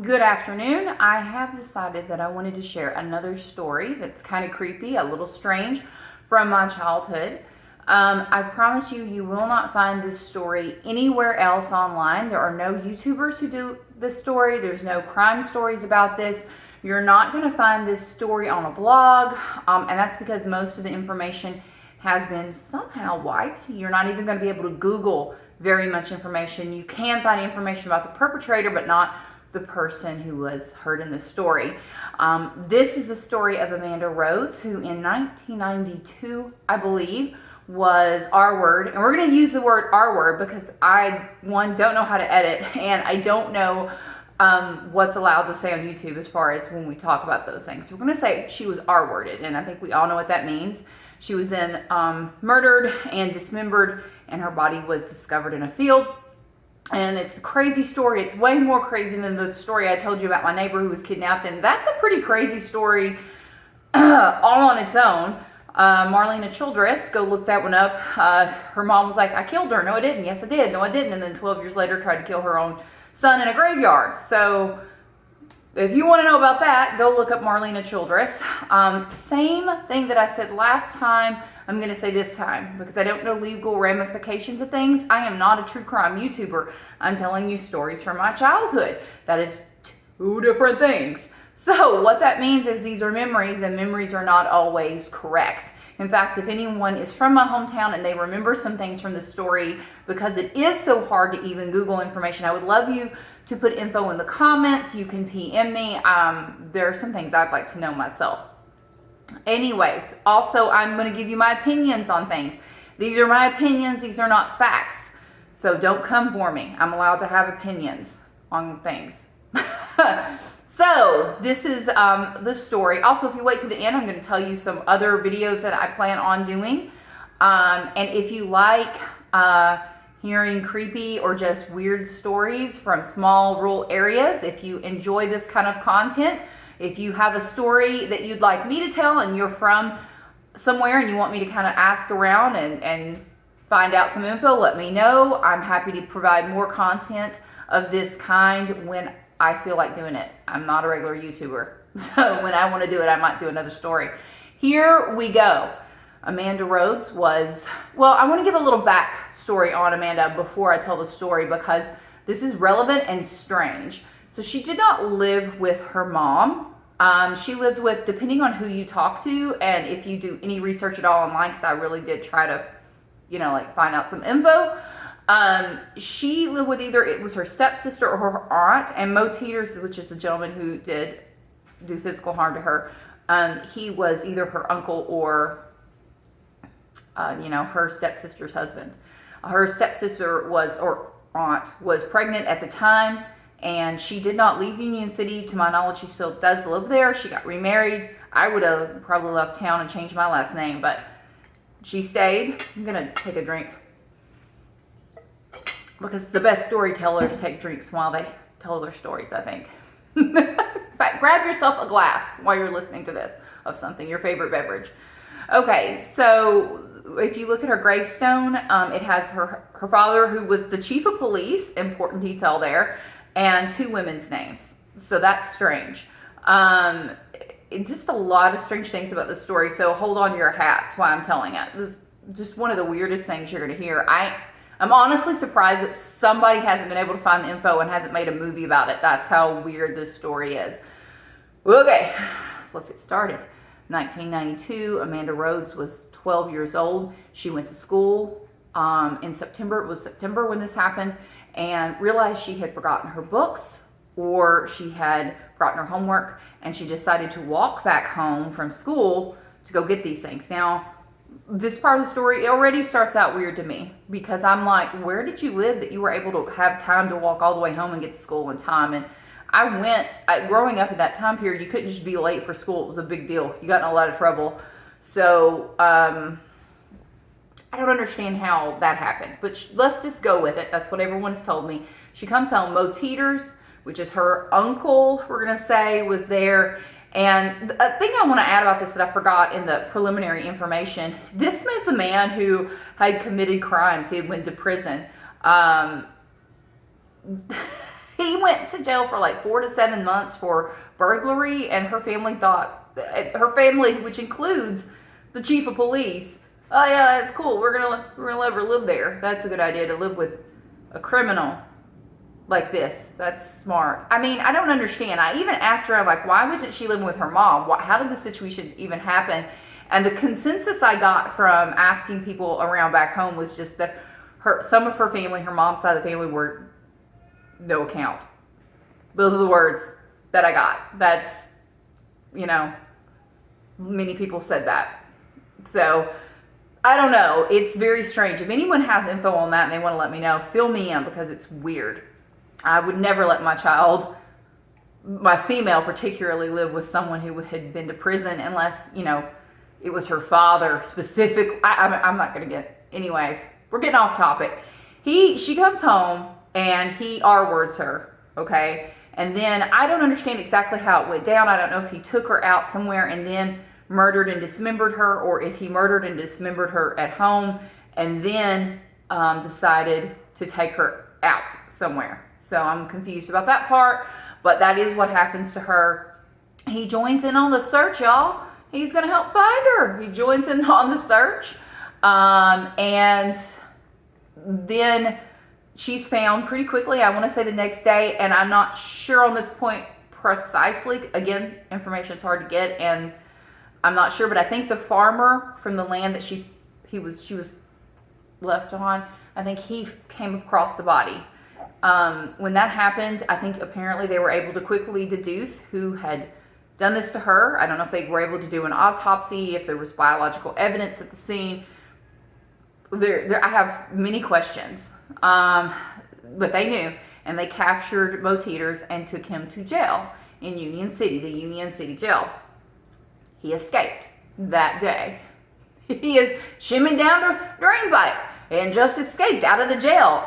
Good afternoon. I have decided that I wanted to share another story that's kind of creepy, a little strange from my childhood. I promise you, you will not find this story anywhere else online. There are no YouTubers who do this story. There's no crime stories about this. You're not going to find this story on a blog, and that's because most of the information has been somehow wiped. You're not even going to be able to Google very much information. You can find information about the perpetrator, but not the person who was hurt in the story. This is the story of Amanda Rhodes, who in 1992, I believe, was R-word. And we're going to use the word R-word because I, don't know how to edit, and I don't know what's allowed to say on YouTube as far as when we talk about those things. So we're going to say she was R-worded, and I think we all know what that means. She was then murdered and dismembered, and her body was discovered in a field. And it's a crazy story. It's way more crazy than the story I told you about my neighbor who was kidnapped. And that's a pretty crazy story all on its own. Marlena Childress, go look that one up. Her mom was like, I killed her. No, I didn't. Yes, I did. No, I didn't. And then 12 years later tried to kill her own son in a graveyard. So if you want to know about that, go look up Marlena Childress. Same thing that I said last time, I'm going to say this time, because I don't know legal ramifications of things. I am not a true crime YouTuber. I'm telling you stories from my childhood. That is two different things. So what that means is these are memories, and memories are not always correct. In fact, if anyone is from my hometown and they remember some things from the story, because it is so hard to even Google information, I would love you to put info in the comments. You can PM me. There are some things I'd like to know myself. Anyways, also I'm going to give you my opinions on things. These are my opinions. These are not facts. So don't come for me. I'm allowed to have opinions on things. So this is the story. Also, if you wait to the end, I'm going to tell you some other videos that I plan on doing. And if you like hearing creepy or just weird stories from small rural areas, if you enjoy this kind of content, if you have a story that you'd like me to tell and you're from somewhere and you want me to kind of ask around and find out some info, let me know. I'm happy to provide more content of this kind when I feel like doing it. I'm not a regular YouTuber. So when I want to do it, I might do another story. Here we go. Amanda Rhodes was, well, I want to give a little backstory on Amanda before I tell the story because this is relevant and strange. So she did not live with her mom. She lived with, depending on who you talk to, and if you do any research at all online, because I really did try to, find out some info. She lived with either, it was her stepsister or her aunt, and Mo Teeters, which is a gentleman who did do physical harm to her, he was either her uncle or, her stepsister's husband. Her stepsister or aunt was pregnant at the time, and she did not leave Union City. To my knowledge, she still does live there. She got remarried. I would have probably left town and changed my last name, but she stayed. I'm going to take a drink because the best storytellers take drinks while they tell their stories, I think. In fact, grab yourself a glass while you're listening to this of something, your favorite beverage. Okay, so if you look at her gravestone, it has her father, who was the chief of police, important detail there, and two women's names. So that's strange. Just a lot of strange things about the story. So hold on to your hats while I'm telling it. This is just one of the weirdest things you're going to hear. I'm honestly surprised that somebody hasn't been able to find the info and hasn't made a movie about it. That's how weird this story is. Okay, so let's get started. 1992, Amanda Rhodes was 12 years old. She went to school in September. It was September when this happened, and realized she had forgotten her books or she had forgotten her homework, and she decided to walk back home from school to go get these things. Now, this part of the story already starts out weird to me because I'm like, where did you live that you were able to have time to walk all the way home and get to school in time? And growing up in that time period, you couldn't just be late for school. It was a big deal. You got in a lot of trouble. So, I don't understand how that happened, but let's just go with it. That's what everyone's told me. She comes home. Mo Teeters, which is her uncle, we're going to say, was there. And the thing I want to add about this that I forgot in the preliminary information, this is a man who had committed crimes. He had went to prison. He went to jail for like 4 to 7 months for burglary, and her family thought, which includes the chief of police, oh yeah, that's cool. We're gonna let her live there. That's a good idea, to live with a criminal like this. That's smart. I mean, I don't understand. I even asked her, I'm like, why wasn't she living with her mom? How did the situation even happen? And the consensus I got from asking people around back home was just that some of her family, her mom's side of the family, were no account. Those are the words that I got. That's, many people said that. So I don't know. It's very strange. If anyone has info on that and they want to let me know, fill me in, because it's weird. I would never let my child, my female particularly, live with someone who had been to prison unless, it was her father specific. I'm not going to get, anyways, we're getting off topic. She comes home and he R-words her, okay? And then I don't understand exactly how it went down. I don't know if he took her out somewhere and then murdered and dismembered her, or if he murdered and dismembered her at home and then decided to take her out somewhere. So I'm confused about that part, but that is what happens to her. He joins in on the search, y'all. He's going to help find her. He joins in on the search. And then she's found pretty quickly. I want to say the next day, and I'm not sure on this point precisely. Again, information is hard to get, and I'm not sure, but I think the farmer from the land that she was left on, I think he came across the body. When that happened, I think apparently they were able to quickly deduce who had done this to her. I don't know if they were able to do an autopsy, if there was biological evidence at the scene. I have many questions, but they knew, and they captured Bo Teeters and took him to jail in Union City, the Union City jail. He escaped that day. He is shimming down the drain pipe and just escaped out of the jail.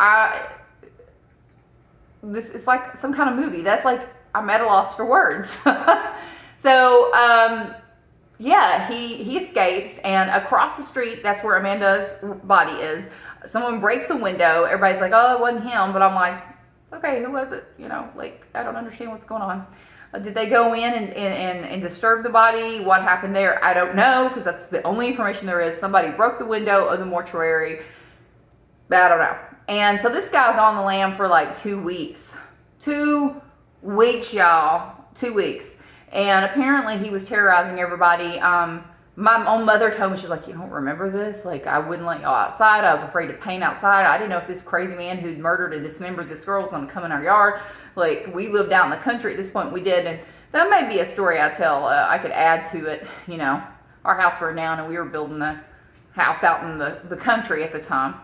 This is like some kind of movie. That's like, I'm at a loss for words. So, yeah, he escapes, and across the street, that's where Amanda's body is. Someone breaks a window. Everybody's like, oh, it wasn't him. But I'm like, okay, who was it? I don't understand what's going on. Did they go in and disturb the body? What happened there? I don't know, because that's the only information there is. Somebody broke the window of the mortuary. I don't know. And so this guy's on the lam for like 2 weeks. 2 weeks, y'all. 2 weeks. And apparently he was terrorizing everybody. My own mother told me, she was like, you don't remember this? Like, I wouldn't let y'all outside. I was afraid to paint outside. I didn't know if this crazy man who'd murdered and dismembered this girl was going to come in our yard. Like, we lived out in the country at this point. We did. And that may be a story I tell. I could add to it. Our house burned down and we were building a house out in the country at the time.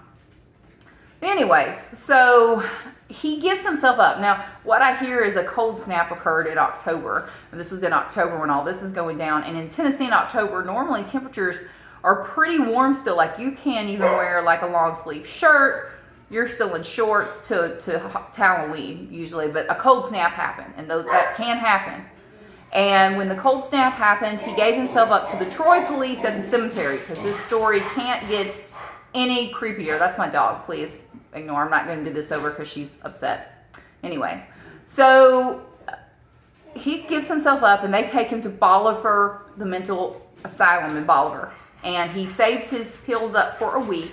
Anyways, so he gives himself up. Now, what I hear is a cold snap occurred in October. And this was in October when all this is going down. And in Tennessee in October, normally temperatures are pretty warm still. Like, you can't even wear like a long sleeve shirt. You're still in shorts to Halloween usually. But a cold snap happened, and that can happen. And when the cold snap happened, he gave himself up to the Troy police at the cemetery, because this story can't get any creepier. That's my dog. Please ignore. I'm not going to do this over because she's upset. Anyways, so he gives himself up, and they take him to Bolivar, the mental asylum in Bolivar. And he saves his pills up for a week,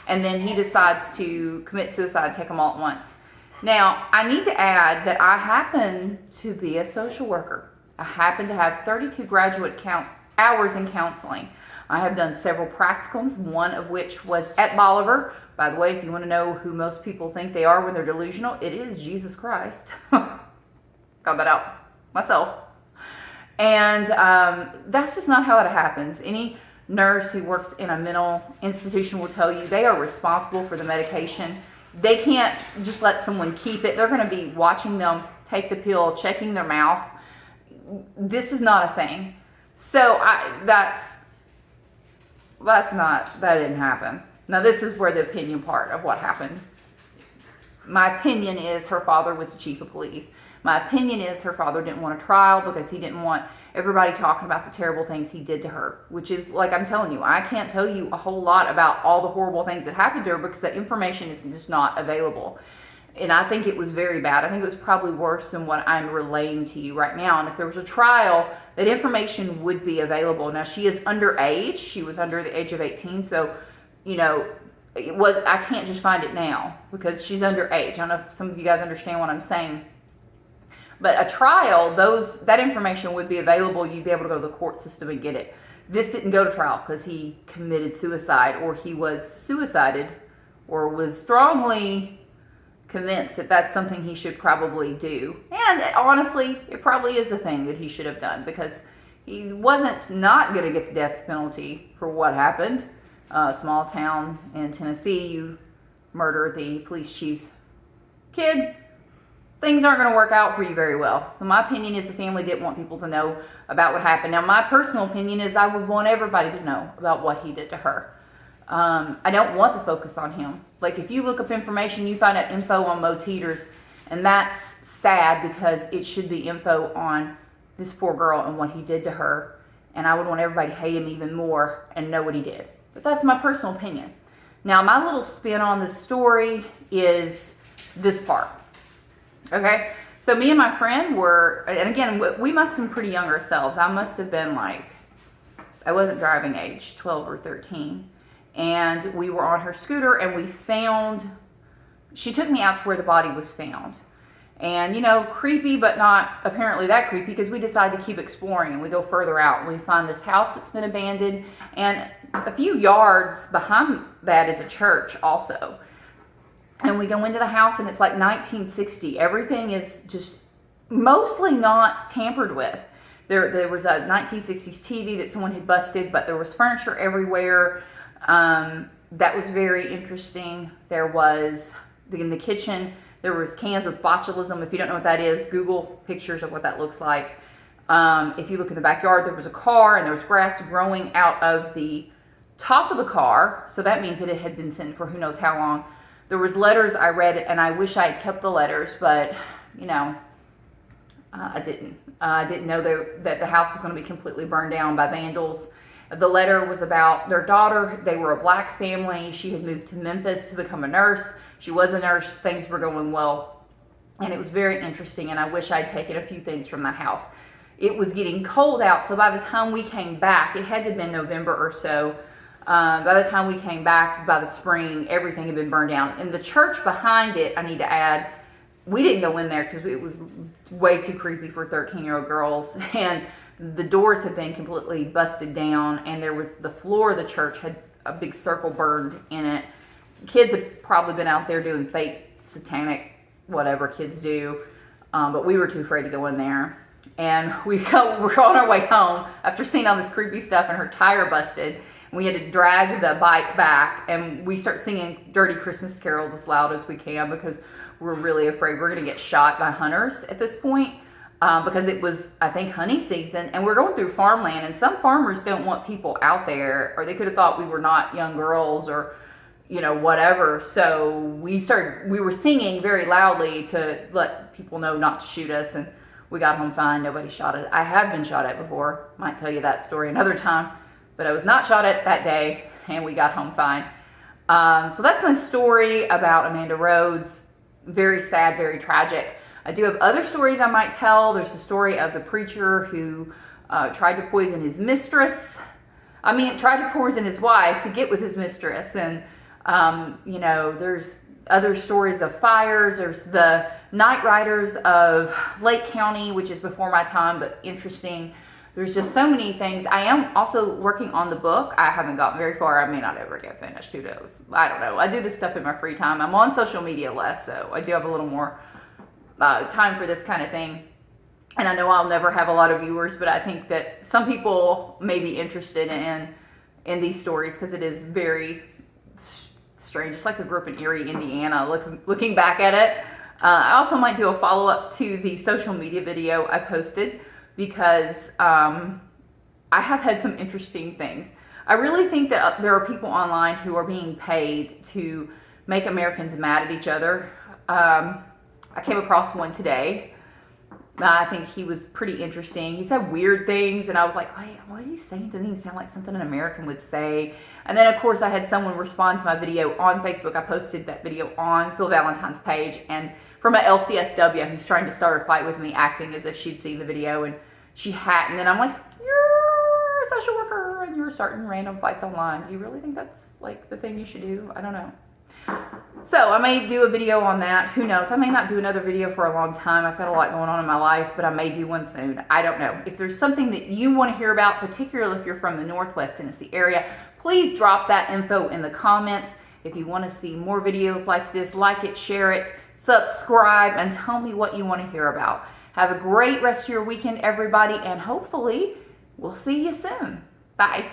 and then he decides to commit suicide, take them all at once. Now, I need to add that I happen to be a social worker. I happen to have 32 graduate hours in counseling. I have done several practicums, one of which was at Bolivar. By the way, if you want to know who most people think they are when they're delusional, it is Jesus Christ. Got that out myself. And that's just not how it happens. Any nurse who works in a mental institution will tell you they are responsible for the medication. They can't just let someone keep it. They're going to be watching them take the pill, checking their mouth. This is not a thing. So that didn't happen. Now, this is where the opinion part of what happened. My opinion is her father was the chief of police. My opinion is her father didn't want a trial because he didn't want everybody talking about the terrible things he did to her, which is, like I'm telling you, I can't tell you a whole lot about all the horrible things that happened to her because that information is just not available. And I think it was very bad. I think it was probably worse than what I'm relaying to you right now. And if there was a trial, that information would be available. Now, she is underage. She was under the age of 18. So, you know, I can't just find it now because she's underage. I don't know if some of you guys understand what I'm saying. But a trial, that information would be available. You'd be able to go to the court system and get it. This didn't go to trial because he committed suicide, or he was suicided, or was strongly convinced that that's something he should probably do. And honestly, it probably is a thing that he should have done, because he wasn't not going to get the death penalty for what happened. Small town in Tennessee, you murder the police chief's kid, things aren't going to work out for you very well. So my opinion is the family didn't want people to know about what happened. Now, my personal opinion is I would want everybody to know about what he did to her. I don't want the focus on him. Like, if you look up information, you find out info on Mo Teeters, and that's sad because it should be info on this poor girl and what he did to her. And I would want everybody to hate him even more and know what he did. But that's my personal opinion. Now, my little spin on this story is this part. Okay? So me and my friend were, and again, we must have been pretty young ourselves. I must have been like, I wasn't driving age, 12 or 13. And we were on her scooter, and she took me out to where the body was found. And, you know, creepy, but not apparently that creepy, because we decided to keep exploring, and we go further out, and we find this house that's been abandoned, and a few yards behind that is a church also. And we go into the house, and it's like 1960. Everything is just mostly not tampered with. There was a 1960s TV that someone had busted, but there was furniture everywhere. That was very interesting. There was, in the kitchen, there was cans with botulism. If you don't know what that is, Google pictures of what that looks like. If you look in the backyard, there was a car, and there was grass growing out of the top of the car. So that means that it had been sitting for who knows how long. There was letters I read, and I wish I had kept the letters, but, you know, I didn't. I didn't know that the house was going to be completely burned down by vandals. The letter was about their daughter. They were a black family. She had moved to Memphis to become a nurse. She was a nurse. Things were going well. And it was very interesting, and I wish I'd taken a few things from that house. It was getting cold out, so by the time we came back, it had to have been November or so. By the time we came back, by the spring, everything had been burned down. And the church behind it, I need to add, we didn't go in there because it was way too creepy for 13-year-old girls. And the doors had been completely busted down, and the floor of the church had a big circle burned in it. Kids had probably been out there doing fake satanic whatever kids do, but we were too afraid to go in there. And we're on our way home after seeing all this creepy stuff, and her tire busted. We had to drag the bike back, and we start singing dirty Christmas carols as loud as we can because we're really afraid we're going to get shot by hunters at this point. Because it was, I think, honey season, and we're going through farmland, and some farmers don't want people out there, or they could have thought we were not young girls, or, you know, whatever. So we were singing very loudly to let people know not to shoot us, and we got home fine. Nobody shot us. I have been shot at before. Might tell you that story another time, but I was not shot at that day, and we got home fine. So that's my story about Amanda Rhodes. Very sad, very tragic. I do have other stories I might tell. There's the story of the preacher who tried to poison his mistress. Tried to poison his wife to get with his mistress. And, you know, there's other stories of fires. There's the night riders of Lake County, which is before my time, but interesting. There's just so many things. I am also working on the book. I haven't gotten very far. I may not ever get finished. Who knows? I don't know. I do this stuff in my free time. I'm on social media less, so I do have a little more time for this kind of thing. And I know I'll never have a lot of viewers, but I think that some people may be interested in these stories because it is very strange. Just like I grew up in Erie, Indiana, looking back at it. I also might do a follow-up to the social media video I posted because I have had some interesting things. I really think that there are people online who are being paid to make Americans mad at each other. I came across one today. I think he was pretty interesting. He said weird things, and I was like, wait, what is he saying? Doesn't even sound like something an American would say. And then, of course, I had someone respond to my video on Facebook. I posted that video on Phil Valentine's page, and from a LCSW who's trying to start a fight with me, acting as if she'd seen the video, and she hadn't. And I'm like, you're a social worker, and you're starting random fights online. Do you really think that's like the thing you should do? I don't know. So I may do a video on that. Who knows? I may not do another video for a long time. I've got a lot going on in my life, but I may do one soon. I don't know. If there's something that you want to hear about, particularly if you're from the Northwest Tennessee area, please drop that info in the comments. If you want to see more videos like this, like it, share it, subscribe, and tell me what you want to hear about. Have a great rest of your weekend, everybody, and hopefully we'll see you soon. Bye.